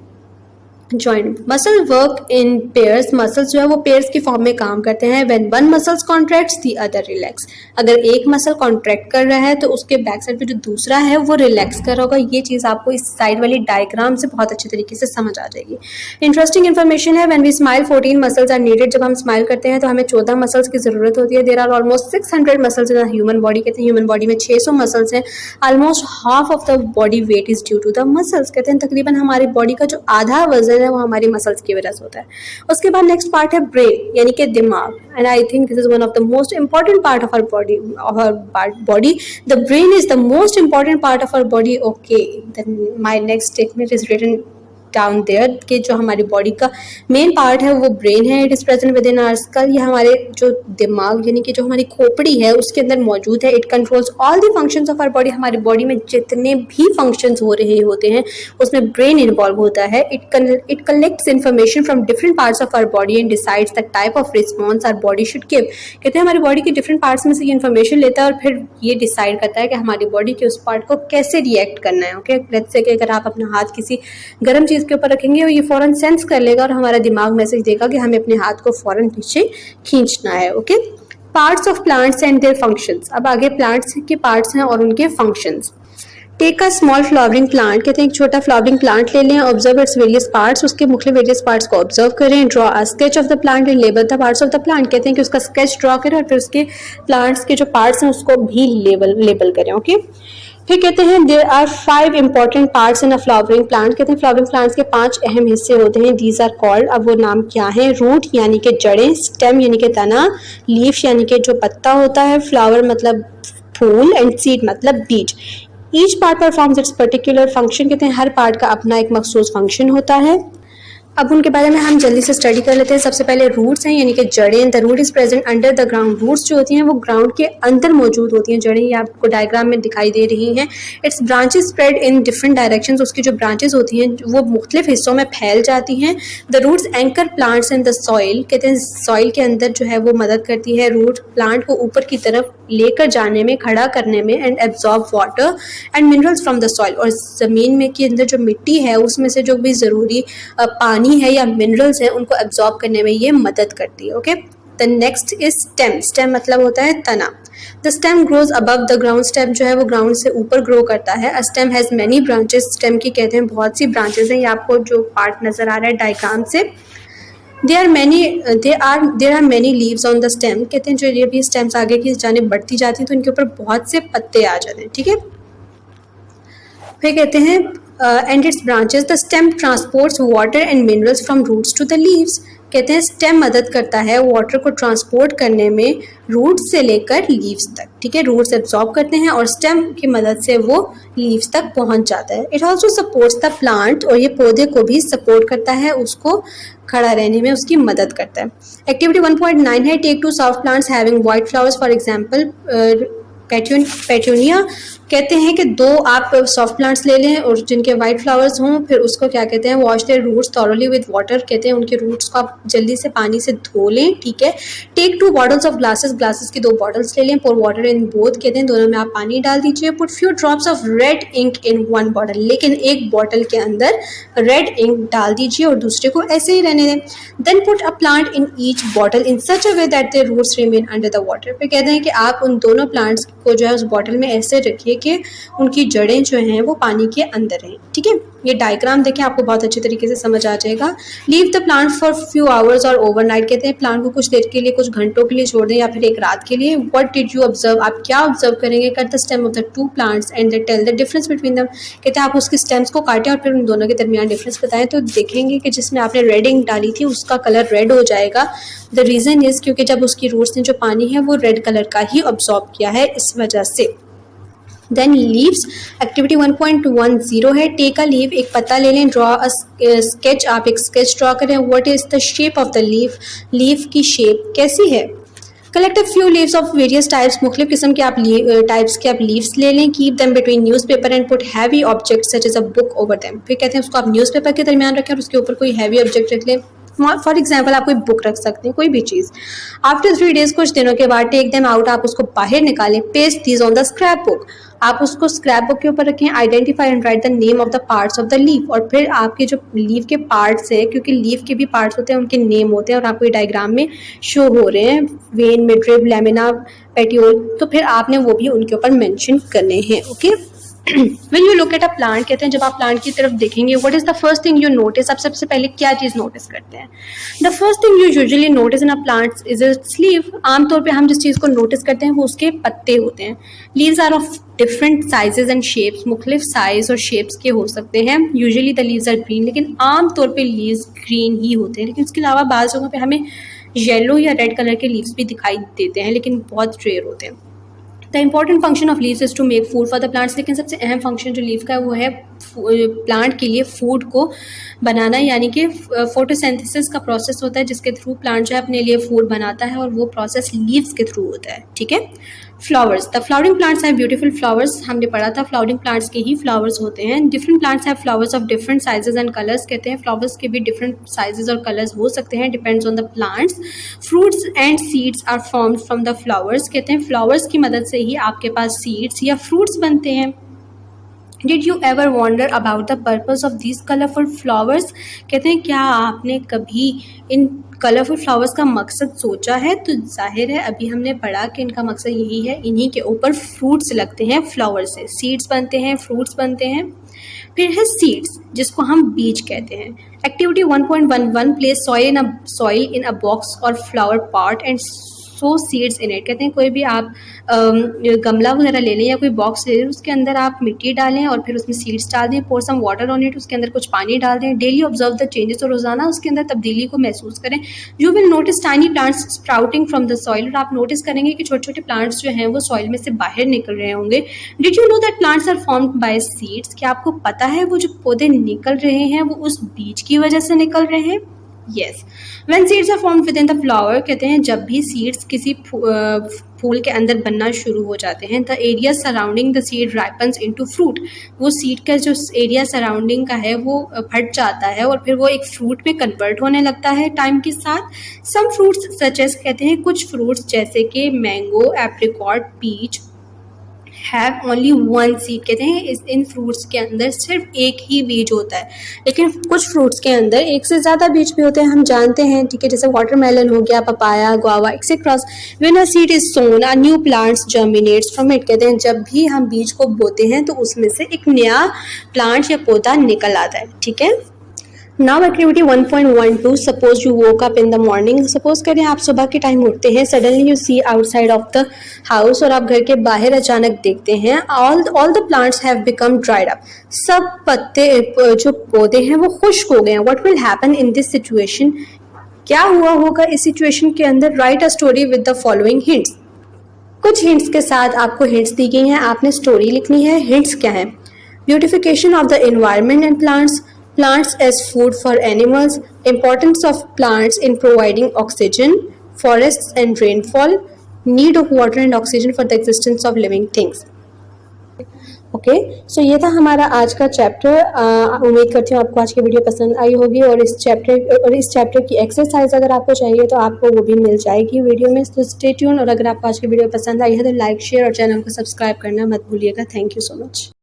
A: joint. Muscle work in pairs, muscles जो है वो पेयर्स की फॉर्म में काम करते हैं। When one muscles contracts the other relax, अगर एक मसल कॉन्ट्रैक्ट कर रहा है तो उसके बैक साइड पे जो दूसरा है वो रिलैक्स कर रहा होगा। ये चीज़ आपको इस साइड वाली डायग्राम से बहुत अच्छे तरीके से समझ आ जाएगी। इंटरेस्टिंग इन्फॉर्मेशन है, when we smile 14 muscles are needed, जब हम स्माइल करते हैं तो हमें 14 मसल्स की जरूरत होती है। There are almost 600 muscles in human body, कहते हैं ह्यूमन बॉडी में 600 मसल्स हैं। Almost half of the body weight is due to the muscles, कहते हैं तकरीबन हमारी बॉडी का जो आधा वजन है वो हमारी मसल्स की वजह से होता है। उसके बाद नेक्स्ट पार्ट है ब्रेन, यानी कि दिमाग, and I think this is one of the most important part of our body. The brain is the most important part of our body. Okay, then my next statement is written down there कि जो हमारी body का main part है वो brain है। It is present within our skull, ये हमारे जो दिमाग यानी कि जो हमारी खोपड़ी है उसके अंदर मौजूद है। It controls all the functions of our body, हमारी बॉडी में जितने भी फंक्शंस हो रहे होते हैं उसमें ब्रेन इन्वॉल्व होता है। It collects information from different parts of our body and decides the type of response our body should give, कहते हैं हमारी बॉडी के डिफरेंट पार्ट्स में से ये इन्फॉर्मेशन लेता है और फिर ये डिसाइड करता है कि हमारी बॉडी के उस पार्ट को कैसे रिएक्ट करना है। ओके, लेट्स से कि अगर आप अपना हाथ किसी गर्म चीज़ के ऊपर रखेंगे और ये फौरन सेंस कर लेगा और हमारा दिमाग मैसेज देगा कि हमें अपने हाथ को फौरन पीछे खींचना है। Okay, parts of plants and their functions, अब आगे प्लांट्स के पार्ट्स हैं और उनके functions. Take a small flowering plant, कहते हैं एक छोटा फ्लावरिंग प्लांट ले लें। ऑब्जर्व इट्स वेरियस पार्ट्स, उसके मुख्य वेरियस पार्ट्स को ऑब्जर्व करें। Draw a sketch of the plant and label the parts of the plant, कहते हैं कि उसका स्केच ड्रॉ करें और फिर उसके प्लांट्स के जो पार्ट्स हैं उसको भी लेबल करें। ओके, फिर कहते हैं there are 5 important parts in a flowering plant, कहते हैं फ्लावरिंग प्लांट्स के 5 अहम हिस्से होते हैं। दीज आर कॉल्ड, अब वो नाम क्या है, रूट यानी कि जड़ें, स्टेम यानी कि तना, लीफ यानी कि जो पत्ता होता है, फ्लावर मतलब फूल, एंड सीड मतलब बीज। Each part performs it's particular function, कहते हैं हर पार्ट का अपना एक मखसूस फंक्शन होता है। अब उनके बारे में हम जल्दी से स्टडी कर लेते हैं। सबसे पहले रूट्स हैं यानी कि जड़ें। The root is present under the ground, roots जो होती हैं वो ग्राउंड के अंदर मौजूद होती हैं। जड़ें ये आपको डायग्राम में दिखाई दे रही हैं। It's branches spread in different directions, उसकी जो ब्रांचेस होती हैं वो मुख्तलिफ हिस्सों में फैल जाती हैं। The roots anchor plants in the soil, कहते हैं सॉइल के अंदर जो है वो मदद करती है रूट प्लांट को ऊपर की तरफ लेकर जाने में, खड़ा करने में, and absorb water and minerals from the soil, और ज़मीन में के अंदर जो मिट्टी है उसमें से जो भी ज़रूरी पानी है या मिनरल्स हैं उनको एब्जॉर्ब करने में ये मदद करती है। Okay, the next is stem. Stem मतलब होता है तना। The stem grows above the ground, stem जो है वो ग्राउंड से ऊपर ग्रो करता है। A stem has many branches, stem की कहते हैं बहुत सी ब्रांचेस हैं। ये आपको जो पार्ट नजर आ रहा है डायग्राम से, there are many leaves on the stem, कहते हैं जो ये भी स्टेम्स आगे की जानिब बढ़ती जाती हैं तो इनके ऊपर बहुत से पत्ते आ जाते हैं। ठीक है, फिर कहते हैं and its branches, the stem transports water and minerals from roots to the leaves, कहते हैं स्टेम मदद करता है वाटर को ट्रांसपोर्ट करने में रूट्स से लेकर लीव्स तक। ठीक है, रूट्स एब्जॉर्ब करते हैं और स्टेम की मदद से वो लीव्स तक पहुंच जाता है। It also supports the plant, और ये पौधे को भी सपोर्ट करता है, उसको खड़ा रहने में उसकी मदद करता है। एक्टिविटी 1.9 है, take 2 soft plants having white flowers, for example petunia, कहते हैं कि 2 आप सॉफ्ट प्लांट्स ले लें और जिनके वाइट फ्लावर्स हों, फिर उसको क्या कहते हैं, wash their roots thoroughly with water, कहते हैं उनके रूट्स को आप जल्दी से पानी से धो लें। ठीक है, take 2 bottles of glasses, glasses की 2 बॉटल्स ले लें, पोर वाटर इन बोथ, कहते हैं दोनों में आप पानी डाल दीजिए। Put few drops of red ink in 1 bottle, लेकिन एक बॉटल के अंदर रेड इंक डाल दीजिए और दूसरे को ऐसे ही रहने दें। Then put a plant in each bottle in such a way that their roots remain under the water, फिर कहते हैं कि आप उन दोनों प्लांट्स को जो है उस बॉटल में ऐसे रखिए कि उनकी जड़ें जो हैं वो पानी के अंदर हैं। ठीक है, ये डायग्राम देखें, आपको बहुत अच्छे तरीके से समझ आ जाएगा। Leave the plant for few hours और ओवरनाइट, कहते हैं प्लांट को कुछ देर के लिए, कुछ घंटों के लिए छोड़ दें या फिर एक रात के लिए। व्हाट डिड यू ऑब्जर्व, आप क्या ऑब्जर्व करेंगे। Cut the stem of the two plants and tell the difference between them, कहते हैं आप उसके स्टेम्स को काटें और फिर उन दोनों के दरमियान डिफरेंस बताएं। तो देखेंगे कि जिसमें आपने रेड इंक डाली थी उसका कलर रेड हो जाएगा। द रीज़न इज़ क्योंकि जब उसकी रूट्स ने जो पानी है वो रेड कलर का ही ऑब्जॉर्ब किया है, इस वजह से। देन लीव्स, एक्टिविटी 1.10 है टेक अ लीव, एक पत्ता ले लें, ड्रॉ अ स्केच, आप एक स्केच ड्रॉ करें। What is the shape of the leaf, leaf की शेप कैसी है। Collect a few leaves of various types, मुख्तलिफ किस्म के आप टाइप्स के आप लीव्स ले लें। Keep them between newspaper and put heavy object such as a book over them, फिर कहते हैं उसको आप न्यूज़पेपर के दरमियान रखें और उसके ऊपर कोई हैवी ऑब्जेक्ट रख लें। फॉर एग्जाम्पल आप कोई बुक रख सकते हैं, कोई भी चीज़। आफ्टर 3 days, कुछ दिनों के बाद, टेक देम आउट, आप उसको बाहर निकालें। Paste these on the scrap book, आप उसको स्क्रैप बुक के ऊपर रखें। Identify and right the name of the parts of the leaf, और फिर आपके जो लीफ के पार्ट्स है, क्योंकि लीफ के भी पार्ट्स होते हैं, उनके नेम होते हैं और आपको ये डायग्राम में शो हो रहे हैं, वेन, मिडरिब, लेमिना, पेटियोल, तो फिर आपने वो भी उनके ऊपर मेंशन करने हैं। Okay, When you look at a plant, कहते हैं जब आप प्लांट की तरफ देखेंगे, what is the first thing you notice, आप सबसे पहले क्या चीज़ नोटिस करते हैं। The first thing you usually notice in a plant is its leaf, आमतौर पे हम जिस चीज़ को नोटिस करते हैं वो उसके पत्ते होते हैं। Leaves are of different sizes and shapes, मुख्तलिफ साइज और शेप्स के हो सकते हैं। Usually the leaves are green, लेकिन आमतौर पे leaves green ही होते हैं, लेकिन इसके अलावा बाज़ जगहों पे हमें येलो या रेड कलर के लीव्स भी दिखाई देते हैं, लेकिन बहुत रेयर होते हैं। The important function of leaves is to make food for the plants, लेकिन सबसे अहम फंक्शन जो लीव का है वो है प्लांट के लिए फूड को बनाना, यानी कि फोटोसिंथेसिस का प्रोसेस होता है जिसके थ्रू प्लांट जो है अपने लिए फूड बनाता है, और वो प्रोसेस लीव्स के थ्रू होता है। ठीक है, flowers, the flowering plants have beautiful flowers, हमने पढ़ा था फ्लावरिंग प्लांट्स के ही फ्लावर्स होते हैं। Different plants have flowers of different sizes and colours, कहते हैं फ्लावर्स के भी डिफरेंट साइजेस और कलर्स हो सकते हैं, depends on the plants. Fruits and seeds are formed from the flowers, कहते हैं फ्लावर्स की मदद से ही आपके पास सीड्स या फ्रूट्स बनते हैं। Did you ever wonder about the purpose of these colorful flowers, कहते हैं क्या आपने कभी इन कलरफुल फ्लावर्स का मकसद सोचा है। तो जाहिर है अभी हमने पढ़ा कि इनका मकसद यही है, इन्हीं के ऊपर फ्रूट्स लगते हैं, फ्लावर से सीड्स बनते हैं, फ्रूट्स बनते हैं। फिर है सीड्स, जिसको हम बीज कहते हैं। Activity 1.11 place soil in a box और flower pot and sow seeds in it, कहते हैं कोई भी आप गमला वगैरह ले लें या कोई बॉक्स ले लें, उसके अंदर आप मिट्टी डालें और फिर उसमें सीड्स डाल दें, पोर सम वाटर ऑन इट, उसके अंदर कुछ पानी डाल दें। डेली ऑब्जर्व द चेंजेस, और रोजाना उसके अंदर तब्दीली को महसूस करें। You will notice tiny plants sprouting from the soil, और आप नोटिस करेंगे कि छोटे छोटे प्लांट्स जो हैं वो सॉइल में से बाहर निकल रहे होंगे। Did you know that plants are formed by seeds, क्या आपको पता है वो जो पौधे निकल रहे हैं वो उस बीज की वजह से निकल रहे हैं। Yes. When seeds are formed within the flower, कहते हैं जब भी सीड्स किसी फूल के अंदर बनना शुरू हो जाते हैं, the area surrounding the seed ripens into fruit, वो सीड का जो एरिया सराउंडिंग का है वो फट जाता है और फिर वो एक फ्रूट में कन्वर्ट होने लगता है टाइम के साथ। Some fruits such as, कहते हैं कुछ फ्रूट्स जैसे कि mango, apricot, peach have only one seed, कहते हैं इन फ्रूट्स के अंदर सिर्फ एक ही बीज होता है, लेकिन कुछ फ्रूट्स के अंदर एक से ज़्यादा बीज भी होते हैं, हम जानते हैं। ठीक है, जैसे वाटरमेलन हो गया, papaya, guava etcetera. When a seed is sown a new plants germinates from it, कहते हैं जब भी हम बीज को बोते हैं तो उसमें से एक नया प्लांट या पौधा निकल आता है। ठीक है, now activity 1.12 suppose you woke up in the morning, suppose करें आप सुबह के टाइम उठते हैं, suddenly you see outside of the house, और आप घर के बाहर अचानक देखते हैं all the plants have become dried up, सब पत्ते जो पौधे हैं वो खुश्क हो गए हैं। What will happen in this situation, क्या हुआ होगा इस सिचुएशन के अंदर। Right a story with the following hints, कुछ हिंट्स के साथ आपको हिंट्स दी गई हैं, आपने स्टोरी लिखनी है। हिंट्स क्या है। Beautification of the environment and plants as food for animals, importance of plants in providing oxygen, forests and rainfall, need of water and oxygen for the existence of living things. Okay, so ये था हमारा आज का chapter. उम्मीद करती हूँ आपको आज की वीडियो पसंद आई होगी, और इस चैप्टर की एक्सरसाइज अगर आपको चाहिए तो आपको वो भी मिल जाएगी वीडियो में। तो स्टे ट्यून, और अगर आपको आज की वीडियो पसंद आई है तो लाइक, शेयर और चैनल को सब्सक्राइब करना मत भूलिएगा। Thank you so much.